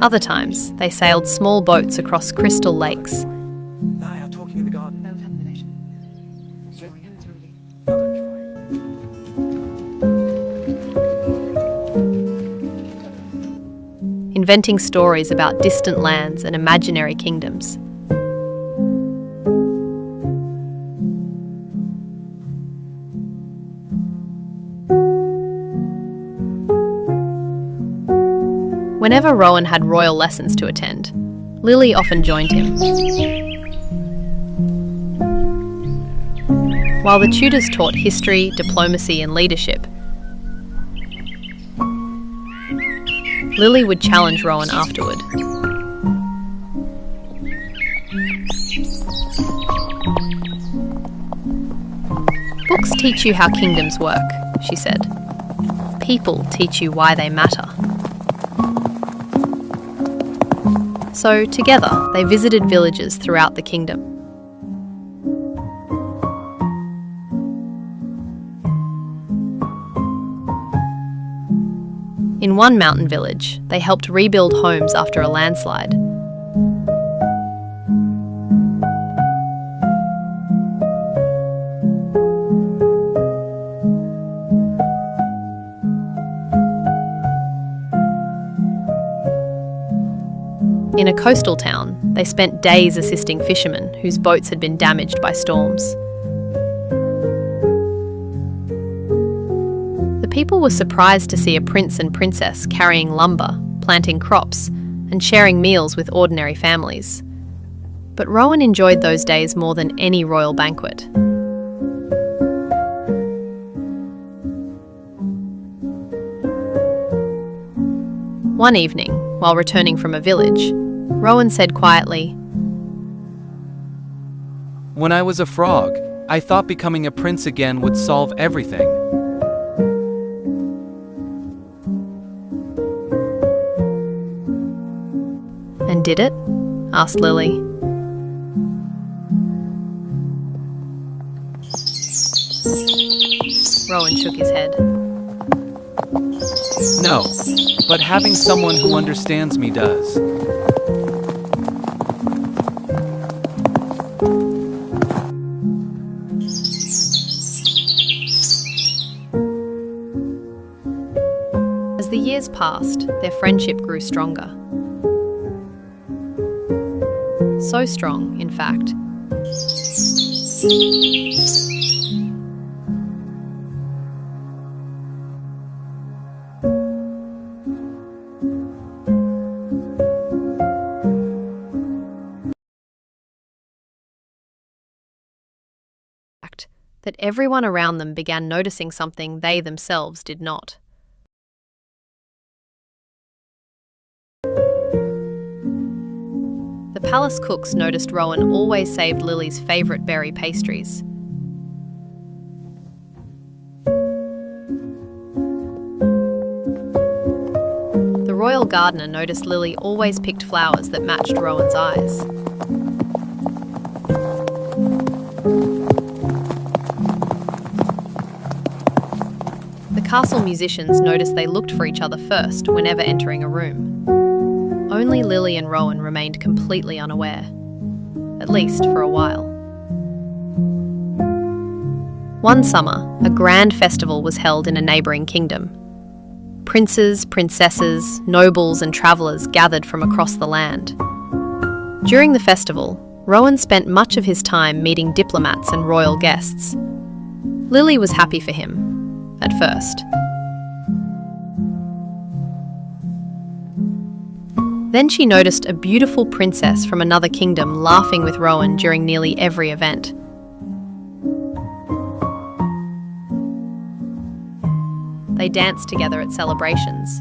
Other times, they sailed small boats across crystal lakes. Inventing stories about distant lands and imaginary kingdoms. Whenever Rowan had royal lessons to attend, Lily often joined him. While the tutors taught history, diplomacy, and leadership, Lily would challenge Rowan afterward. Books teach you how kingdoms work, she said. People teach you why they matter. So, together, they visited villages throughout the kingdom. In one mountain village, they helped rebuild homes after a landslide. In a coastal town, they spent days assisting fishermen whose boats had been damaged by storms. The people were surprised to see a prince and princess carrying lumber, planting crops, and sharing meals with ordinary families. But Rowan enjoyed those days more than any royal banquet. One evening, while returning from a village, Rowan said quietly, "When I was a frog, I thought becoming a prince again would solve everything." "And did it?" asked Lily. Rowan shook his head. No, but having someone who understands me does. As the years passed, their friendship grew stronger. So strong, in fact, that everyone around them began noticing something they themselves did not. The palace cooks noticed Rowan always saved Lily's favourite berry pastries. The royal gardener noticed Lily always picked flowers that matched Rowan's eyes. The castle musicians noticed they looked for each other first whenever entering a room. Only Lily and Rowan remained completely unaware, at least for a while. One summer, a grand festival was held in a neighbouring kingdom. Princes, princesses, nobles and travellers gathered from across the land. During the festival, Rowan spent much of his time meeting diplomats and royal guests. Lily was happy for him, at first. Then she noticed a beautiful princess from another kingdom laughing with Rowan during nearly every event. They danced together at celebrations.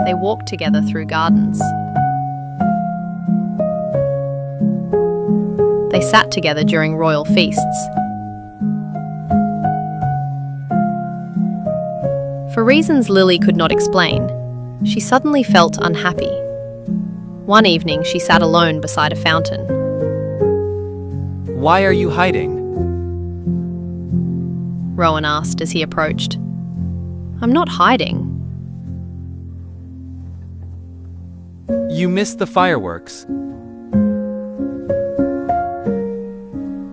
They walked together through gardens. They sat together during royal feasts. For reasons Lily could not explain, she suddenly felt unhappy. One evening, she sat alone beside a fountain. "Why are you hiding?" Rowan asked as he approached. I'm not hiding. You missed the fireworks.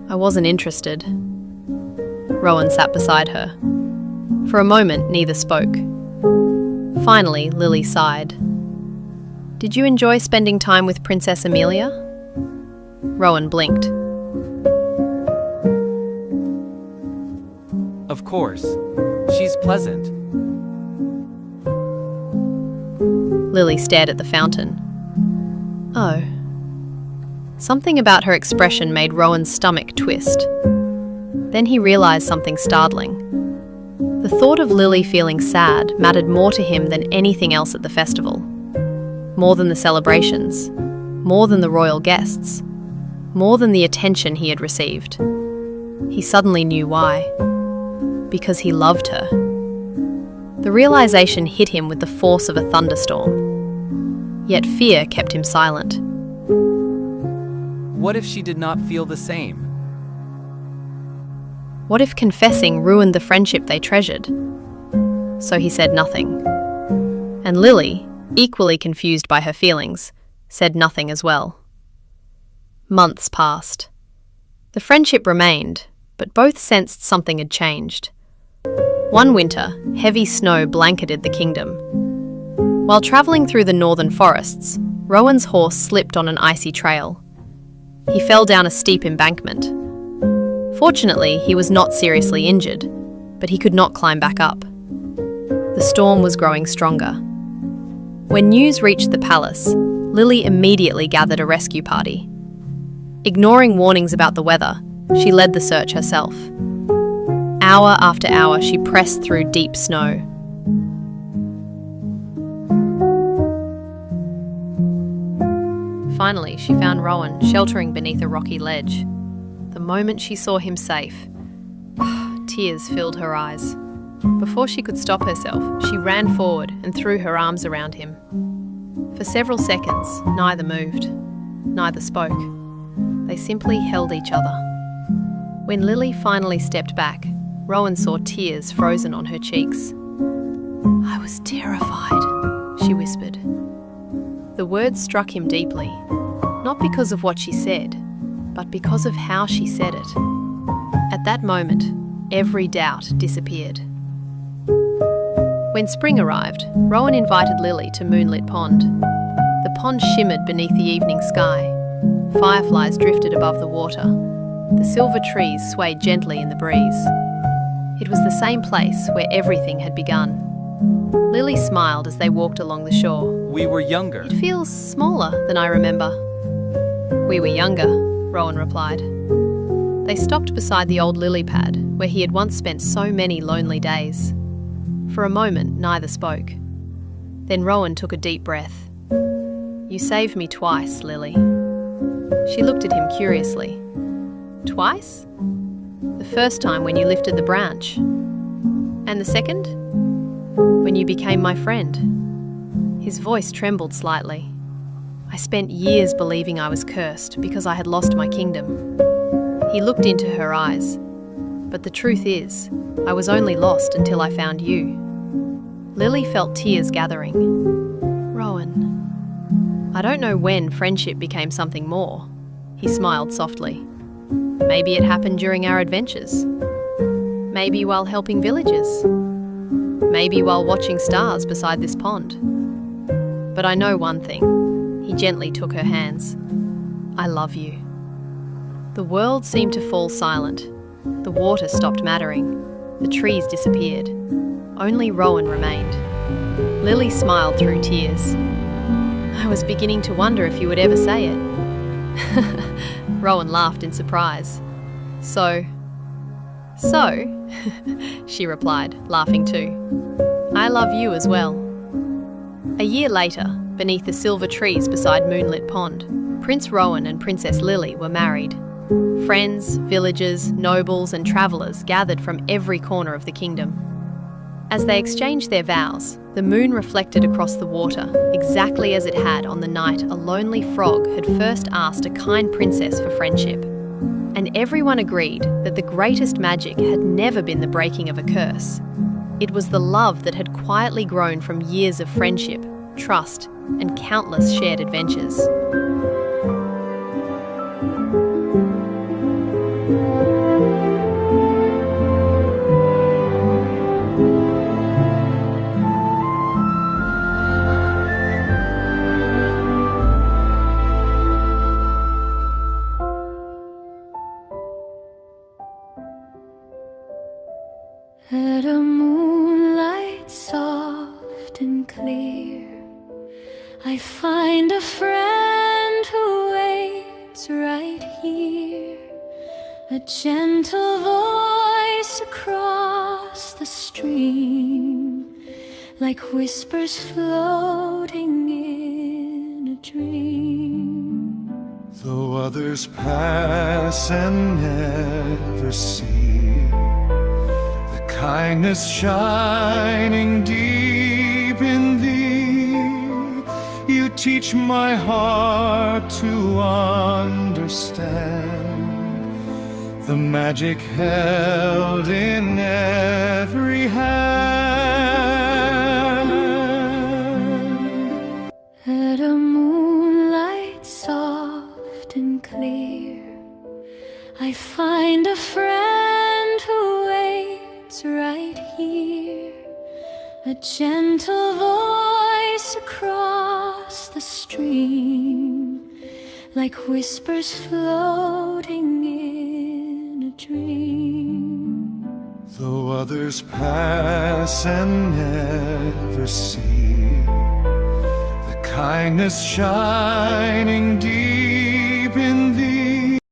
I wasn't interested. Rowan sat beside her. For a moment, neither spoke. Finally, Lily sighed. Did you enjoy spending time with Princess Amelia? Rowan blinked. Of course. She's pleasant. Lily stared at the fountain. Oh. Something about her expression made Rowan's stomach twist. Then he realised something startling. The thought of Lily feeling sad mattered more to him than anything else at the festival. More than the celebrations. More than the royal guests. More than the attention he had received. He suddenly knew why. Because he loved her. The realisation hit him with the force of a thunderstorm. Yet fear kept him silent. What if she did not feel the same? What if confessing ruined the friendship they treasured? So he said nothing. And Lily, equally confused by her feelings, said nothing as well. Months passed. The friendship remained, but both sensed something had changed. One winter, heavy snow blanketed the kingdom. While travelling through the northern forests, Rowan's horse slipped on an icy trail. He fell down a steep embankment. Fortunately, he was not seriously injured, but he could not climb back up. The storm was growing stronger. When news reached the palace, Lily immediately gathered a rescue party. Ignoring warnings about the weather, she led the search herself. Hour after hour, she pressed through deep snow. Finally, she found Rowan sheltering beneath a rocky ledge. The moment she saw him safe, tears filled her eyes. Before she could stop herself, she ran forward and threw her arms around him. For several seconds, neither moved, neither spoke. They simply held each other. When Lily finally stepped back, Rowan saw tears frozen on her cheeks. "I was terrified," she whispered. The words struck him deeply, not because of what she said, but because of how she said it. At that moment, every doubt disappeared. When spring arrived, Rowan invited Lily to Moonlit Pond. The pond shimmered beneath the evening sky. Fireflies drifted above the water. The silver trees swayed gently in the breeze. It was the same place where everything had begun. Lily smiled as they walked along the shore. We were younger. It feels smaller than I remember. We were younger, Rowan replied. They stopped beside the old lily pad, where he had once spent so many lonely days. For a moment, neither spoke. Then Rowan took a deep breath. "You saved me twice, Lily." She looked at him curiously. "Twice? The first time when you lifted the branch. And the second? When you became my friend." His voice trembled slightly. "I spent years believing I was cursed because I had lost my kingdom." He looked into her eyes. "But the truth is, I was only lost until I found you." Lily felt tears gathering. "Rowan, I don't know when friendship became something more." He smiled softly. "Maybe it happened during our adventures. Maybe while helping villagers. Maybe while watching stars beside this pond. But I know one thing." He gently took her hands. "I love you." The world seemed to fall silent. The water stopped mattering. The trees disappeared. Only Rowan remained. Lily smiled through tears. "I was beginning to wonder if you would ever say it." Rowan laughed in surprise. So, she replied, laughing too. "I love you as well." A year later, beneath the silver trees beside Moonlit Pond, Prince Rowan and Princess Lily were married. Friends, villagers, nobles and travellers gathered from every corner of the kingdom. As they exchanged their vows, the moon reflected across the water, exactly as it had on the night a lonely frog had first asked a kind princess for friendship. And everyone agreed that the greatest magic had never been the breaking of a curse. It was the love that had quietly grown from years of friendship, trust, and countless shared adventures. At a moonlight soft and clear, I find a friend who waits right here. A gentle voice across the stream, like whispers floating in a dream. Though others pass and never see, kindness shining deep in thee, you teach my heart to understand the magic held in every hand. At a moonlight soft and clear, I find a friend who waits right here. A gentle voice across the stream, like whispers floating in a dream. Though others pass and never see, the kindness shining deep